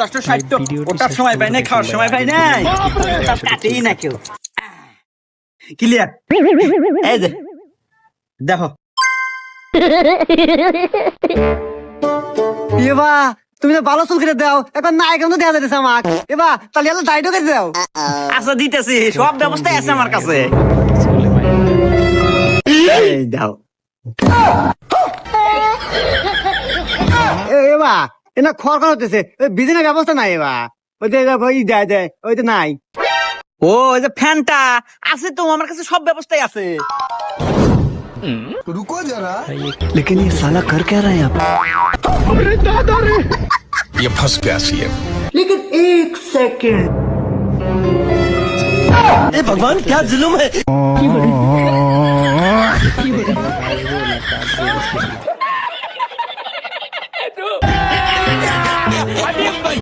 50 60 ওটার সময় পাই নাই, খাওয়ার সময় পাই নাই, কাটেই না কেউ। ক্লিয়ার? এই যে দেখো এবা তুমি তো ভালো চুল কেটে দাও, এখন না এখন তো দেখা যাইতেছে আমার। এবা তাহলে এলো দাড়িটা কেটে দাও। আচ্ছা দিতেছি, সব ব্যবস্থাই আছে আমার কাছে। এই দাও। এবা এনা খড় খড় হতেছে, বিজনেস ব্যবস্থা নাই। এবা ওই যে ওই দেয় দেয় ওই তো নাই। ও ওই যে ফ্যানটা আছে তো আমার কাছে, সব ব্যবস্থাই আছে। रुको जरा। लेकिन ये साला कर क्या रहा है यहाँ पे? ये फंस गया सीएम। लेकिन एक सेकंड, भगवान क्या जुल्म है।